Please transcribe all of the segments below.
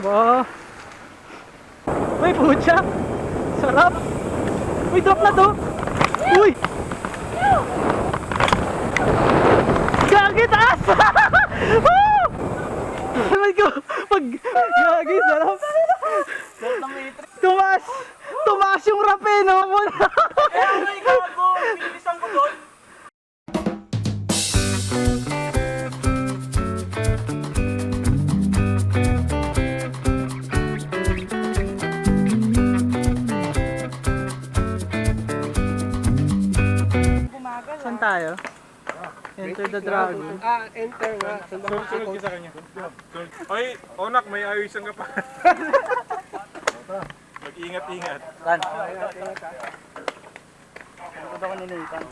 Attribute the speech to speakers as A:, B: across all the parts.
A: Ba. Uy, pucha. Sarap. Uy, drop na to. Uy. Gagi, taas. Woo! Naman ko. Pag gagi, sarap. Tumaas. Tumaas yung rape, no?
B: Ay, gago! Pinisan ko doon!
A: Saan tayo? Enter the dragon.
C: Enter nga.
B: Sunod ka sa kanya. Ay, onak, may awisan ka pa. Mag-ingat-ingat.
A: Saan? Ano ko nilitan?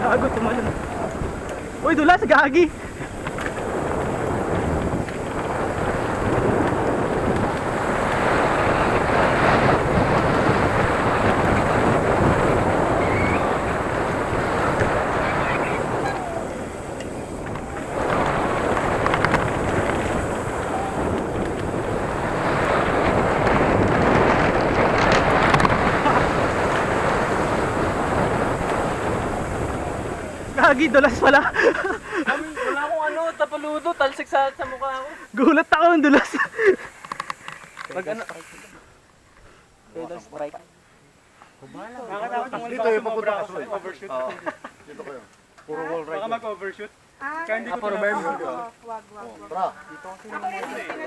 A: Gago, tumalon. Uy, dulas, gagi. Gagi, dulas pala.
C: Wala akong ano, tapaludo, talsik sa mukha ko.
A: Gulat ako ng dulas.
C: Pag ano?
A: Pedal strike.
B: Nakakatakot ng
D: Dito yung papunta ka Soy.
B: overshoot.
D: Dito kayo. Puro wall ride.
B: Baka mag-overshoot. Kaya hindi ko
D: Puro
B: tinapos.
E: Wag.
D: Tara.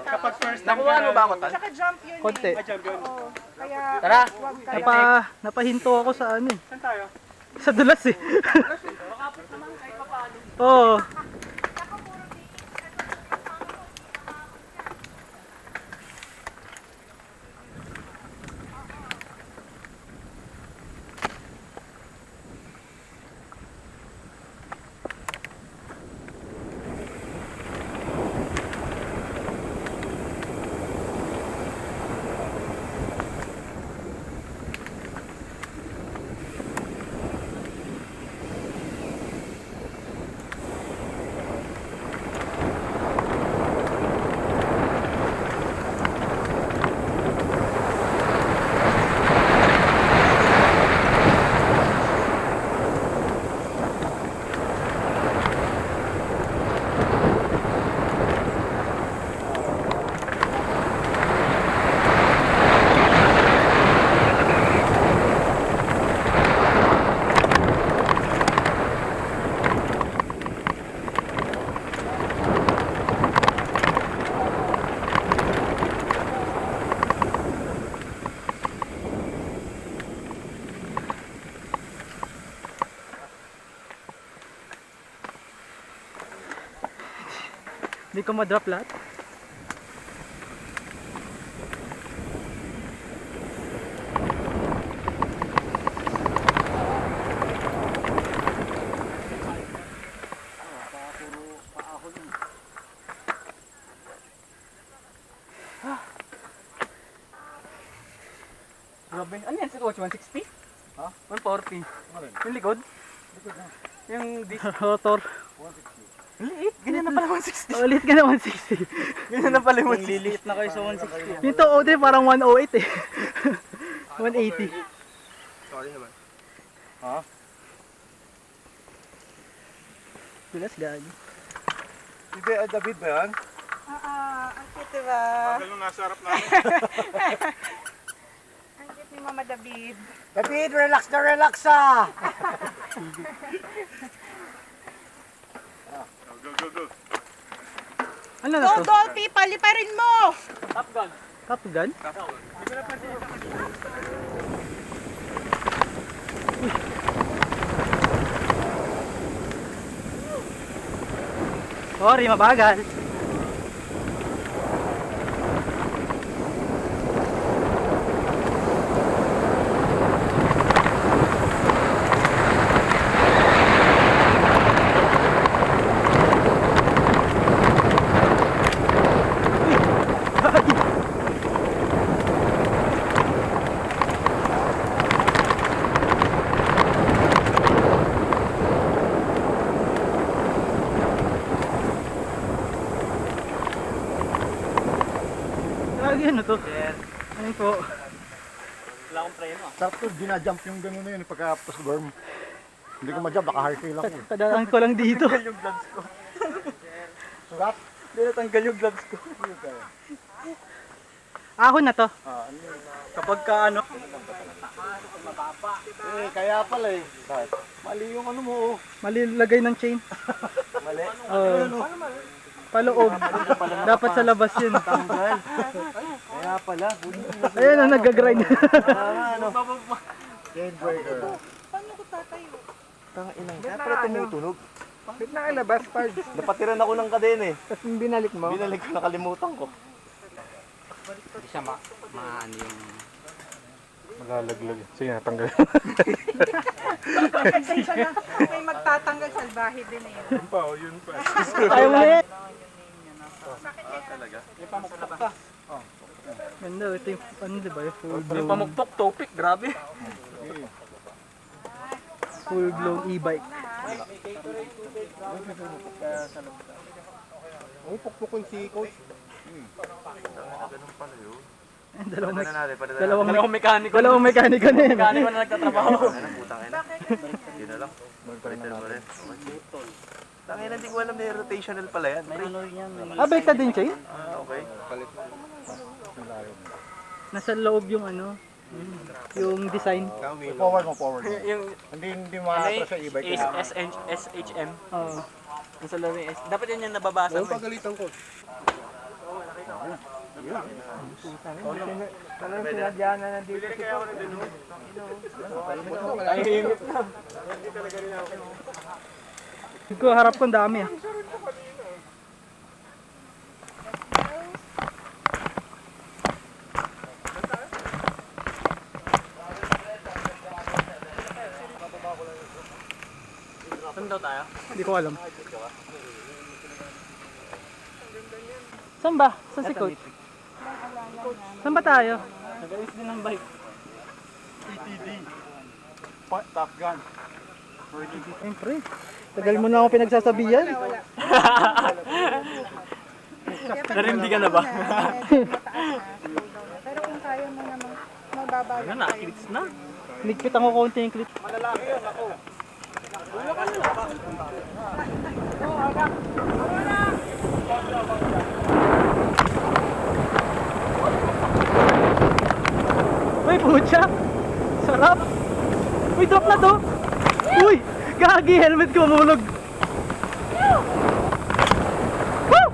B: Kapag first time
C: Nakuha mo ba ako, Tal?
E: Tsaka jump yun
A: Konti.
E: eh.
B: Ay, champion.
E: Oo. Kaya
C: Tara.
E: wag ka.
A: Napahinto ako sa ano eh.
B: Saan tayo?
A: Sa dulas eh. Oo. Hindi ko ma-drop lahat.
C: Grabe. Ano yan? Coach, 160? Ha? 140. Yung likod? Yung
A: Rotor.
C: liit. Ganyan na pala 160.
A: Ulit ka na 160.
C: Ganyan na pala 160. Liliit na kayo sa 160.
A: Yung to Audrey parang 108 eh. 180.
B: Sorry naman.
A: Dulas gagi.
D: Hindi, David ba yan?
E: Ang cute diba?
B: Bagal nung nasa harap namin.
E: Ang cute ni Mama David.
D: David, relax na relax ah!
B: Go.
A: Ano na to?
E: Dolphy, paliparin mo!
C: Top gun.
A: Top gun? Sorry, mabagal. to. Ayun po.
C: Wala akong preno ah.
D: Sarap to, ginajump yung gano'n na yun pagka worm. Hindi ko ma-jump, naka-hardtail ako.
A: Kadaan ko lang dito.
C: Yung gloves ko.
D: Sugat?
C: Hindi natanggal yung gloves ko.
A: Ahon na to.
C: Kapag ka ano,
D: Eh, kaya pala eh. Mali yung ano mo oh.
A: Malilagay ng chain.
D: Mali.
A: Paloob. Dapat sa labas yun.
D: Tanggal. Kaya pala.
A: Ayun na, nag-grind.
D: Ano? Chain breaker.
E: Paano ko tatayo?
D: Tanginang. Kaya pala tumutunog.
A: Bakit nakalabas, Pards?
D: Napatiran ako ng kadena eh.
A: Tapos binalik mo.
D: Binalik ko, nakalimutan ko.
C: hindi siya maano yung...
B: Malalaglag. Sige, natanggal.
E: Pasensya na. May magtatanggal salbahe din eh.
B: Yun pa, oh, yun pa.
A: Ayaw mo yan.
E: Bakit kaya?
A: Ganda, ito yung, ano diba, yung full
C: Yung
A: blown,
C: pamukpok, topic, grabe.
A: full blown e-bike.
D: Oh, pukpukin si coach.
A: Dalawang
C: mekaniko.
A: dalawang mekaniko na yan.
C: Mekaniko na nagtatrabaho.
F: Tangina, hindi ko alam na yung rotational pala yan.
A: Ah, baliktad din chain?
F: Okay.
A: Nasa loob yung ano, yung design.
D: Forward mo, forward mo.
C: Yung
D: Hindi maatras sa e-bike.
C: SHM.
A: Oo.
C: Nasa loob yung S. Dapat yun yung nababasa mo.
D: Pagalitan ko.
A: Ko harap ko ang dami ah.
C: Saan daw tayo?
A: Hindi ko alam. Saan ba? Saan si coach? Saan ba tayo?
C: Nag-ayos din ng bike.
D: Top gun.
A: Siyempre. Tagal mo na ako pinagsasabihan.
C: Narindi ka na ba?
E: Pero kung kaya mo namang mababa
C: Ano na, clips na.
A: Nigpit ako konti yung clip. Uy, pucha! Sarap! Uy, drop na to! Uy! Gagi, helmet ko mulog! Woo!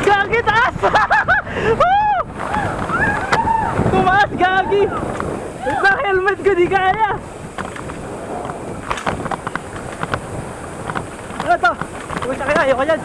A: Gagi, taas! Woo! Tumaas, gagi! Wait lang, helmet ko, di kaya! Ano to? Uy, sakay na, ayoko yan!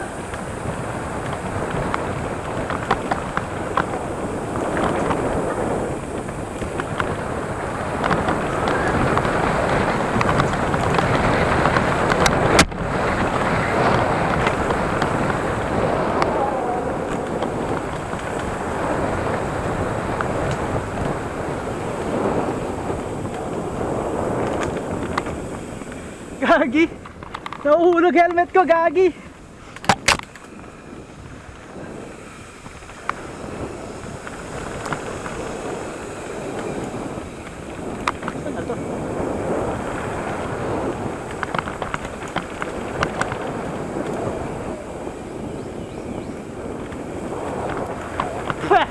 A: Gagi! Nauhulog helmet ko, gagi! Saan na to? Pweh!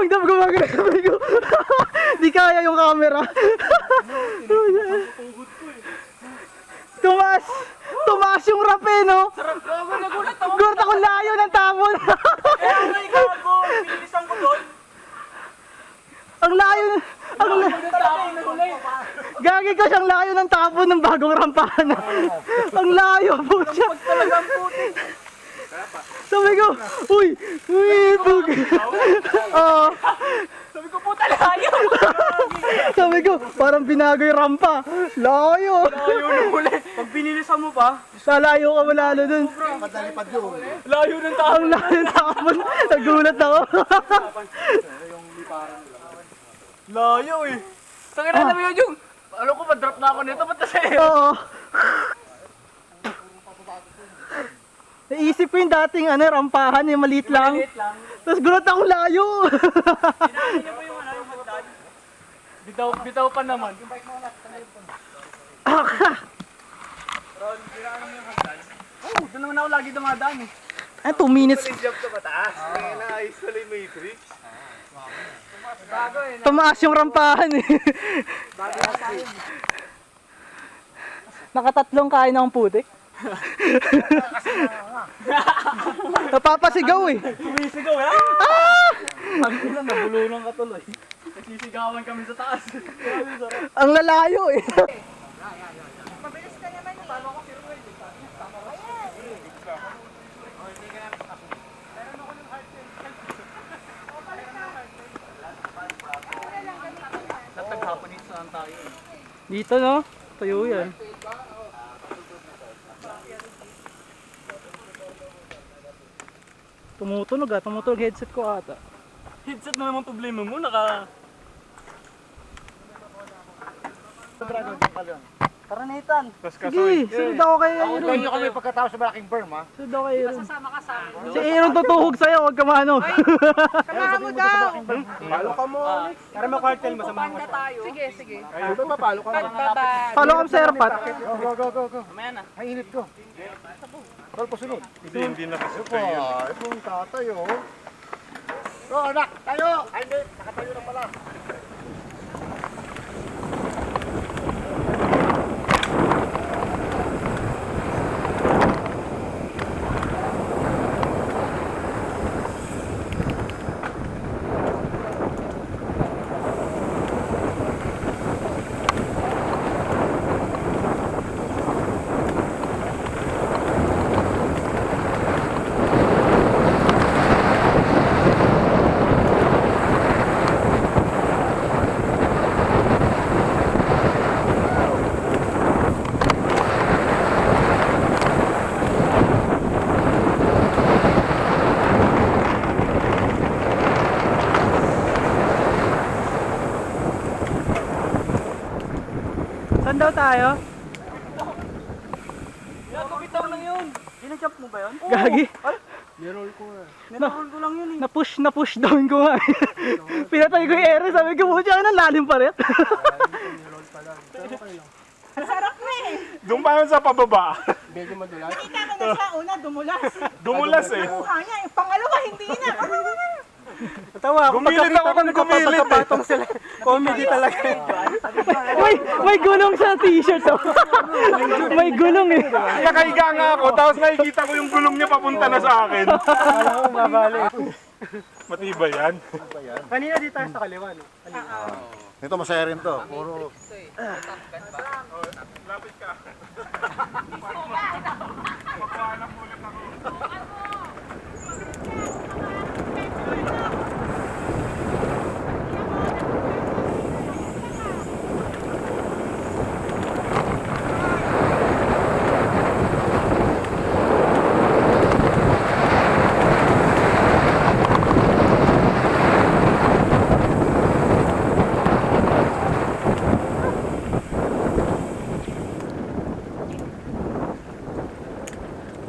A: Ramdam gumagana sabi ko. Di kaya yung camera. Tumaas! Tumaas yung rap eh, no?
C: Nagulat ako.
A: Gulat ako layo ng tapon.
C: Kaya nga ikago. Pinilisan ko doon.
A: Ang layo. Gagi ka siyang layo ng tapon ng bagong rampahan. Ang layo po siya.
C: Talagang puti.
A: Sabi ko, uy, dug. Oo.
C: Sabi ko puta layo.
A: Sabi ko, parang binago yung rampa. Layo.
C: Layo na uli. Pag pinilisan mo pa,
A: Lalayo ka malalo dun.
D: Madalipad yun.
C: layo ng tao.
A: Ang layo ng tapon. Nagulat ako.
C: Layo eh. Tangina na mo yun yung. Alam ko pa-drop na ako nito. Ba't kasi?
A: Oo. Naisip ko yung dating rampahan, yung maliit lang.
C: Wait lang.
A: Tapos gulat akong layo.
C: Inaano niyo ba yung hagdan? Bitaw pa naman. Ron, ginaan mo yung hagdan? Oo, doon naman ako lagi dumadaan eh.
A: Ay, 2 minutes.
F: Jump ka mataas. Kaya naayos pala yung matrix.
C: Bago eh.
A: Tumaas yung rampahan eh. Nakatatlong kain ng putik. Napapasigaw eh.
C: Sumisigaw eh. Ang ina, nabulunan ka tuloy. Nagsisigawan kami sa taas.
A: Ang lalayo eh.
E: Mabilis ka naman eh. Paano ako si Ruel?
C: Nataghapon dito saan tayo eh.
A: Dito no? Tayo yan. Tumutunog tumutunog headset ko ata.
C: Headset na naman problema mo, naka...
A: Tara Nathan.
B: Tapos
A: Sige, sunod ako kay
D: Huwag
A: Aaron.
D: nyo kami pagkatapos sa malaking berm, ha?
A: Sunod ako kay Aaron. Si Aaron tutuhog sa'yo, huwag ka mano.
E: Samahan mo daw.
B: Palo ka mo.
C: Para makartel, masama ko.
E: Sige, sige.
B: Ay, ba mapalo ka mo?
E: Pagbaba.
A: Follow up sa airpat.
D: Go.
C: Mamaya na.
D: Ay, init ko. Tol, pasunod.
B: Hindi na kasi
D: Ito, ito yung tatay, oh. Go, anak, tayo! Ay, hindi, nakatayo na pala.
A: Saan daw tayo?
C: Bitaw lang yun. Ginajump mo ba yun?
A: Gagi.
C: Niroll ko lang yun eh.
A: Na-push down ko nga. Pinatay ko yung ere, sabi ko, pucha ka ng lalim pa rin.
E: Sarap na eh.
B: Doon pa yun sa pababa.
E: Kita ko na siya una, dumulas.
B: Dumulas eh.
E: Mukha niya, yung pangalawa hindi na.
C: Tawa ako
B: Gumilit ako ng gumilit eh.
C: sila. Comedy talaga yun.
A: may gulong sa t-shirt. Oh. May gulong eh.
B: Nakahiga nga ako, tapos nakikita ko yung gulong niya papunta na sa akin. Matibay yan.
C: Kanina dito tayo sa kaliwa, no?
D: Ito, masaya rin to. Puro...
B: Lapit ka.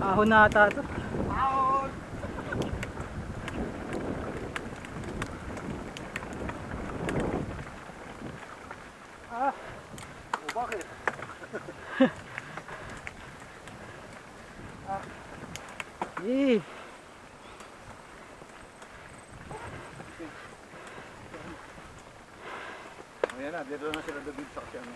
A: Ahon na ata ito.
D: Bakit?
A: Eh.
D: Ayan na, dito na sila dito sa kasi ano.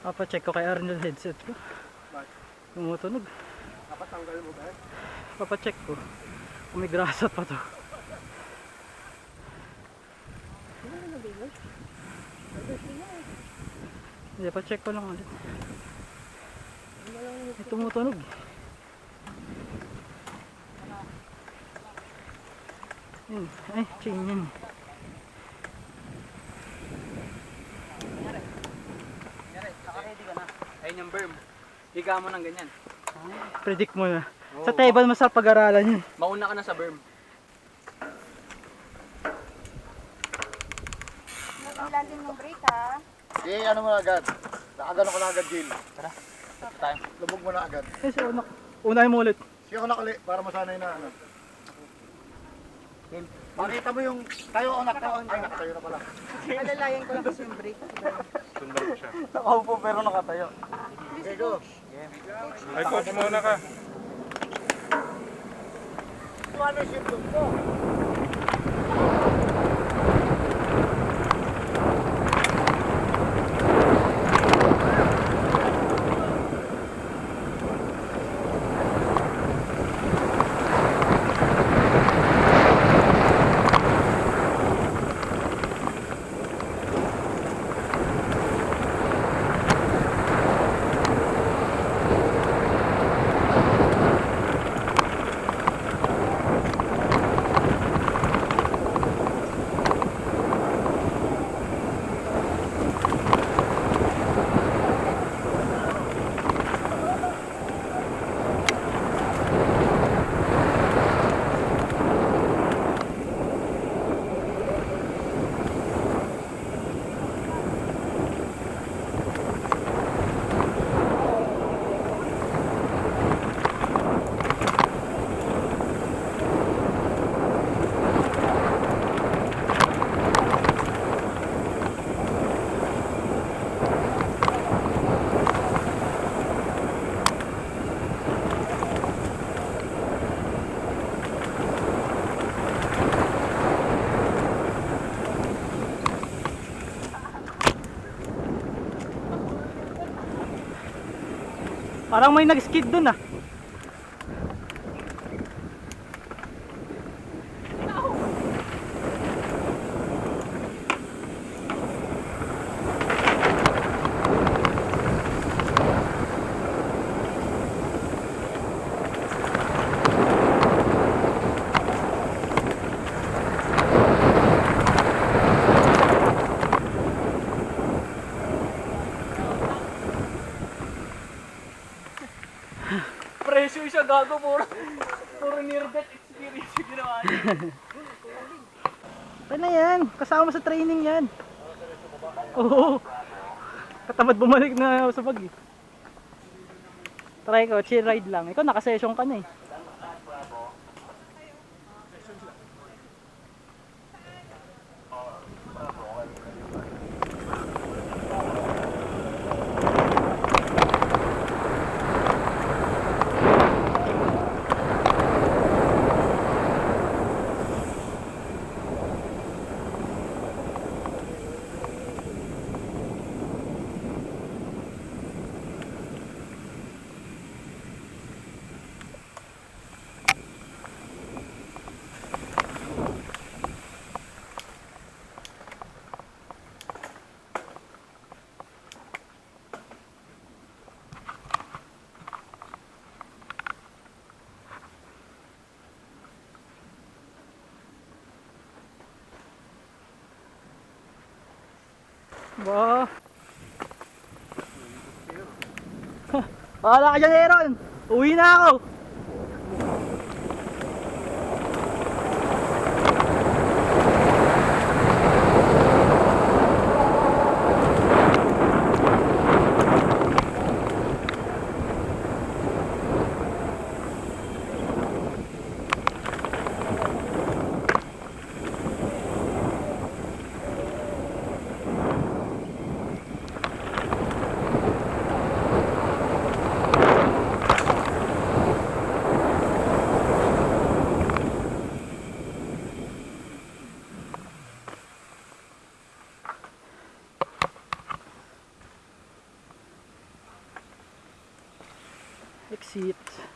A: Papacheck ko kay Arnold headset ko. Tumutunog.
D: Napatanggal mo ba?
A: Papacheck ko. Kung may grasa pa to. Hindi, pa-check ko lang ulit. May tumutunog. Yun. Ay, chain yan.
C: Naka-ready ka na. Ayun yung berm. Higa mo ng ganyan.
A: Predict mo na. Sa table masarap pag-aralan yun.
C: Mauna ka na sa berm.
E: Ang lalim ng brake ha.
D: Ano mo na agad. Nakagano ko na agad, Jill.
C: Ito tayo.
D: Lubog mo na agad.
A: Eh, so, unahin mo ulit.
D: Sige ko nakali para masanay na ano. Makita mo yung tayo anak tayo. Ay, nakatayo na pala.
E: Alalayan ko lang kasi yung brake.
B: Sundan ko siya.
C: Nakaupo pero nakatayo.
D: Okay, go.
B: Ay, coach, muna ka.
D: Kung ano yung symptom ko?
A: Parang may nag-skid dun ah.
C: Pressure siya gago. Puro near death experience yung ginawa niya.
A: Ano na yan? Kasama sa training yan. Oo. Katamad bumalik na sa bag eh. Try ko, chill ride lang. Ikaw naka-session ka na eh. Ba. Wala ka dyan, Aaron. Uwi na ako. Exit.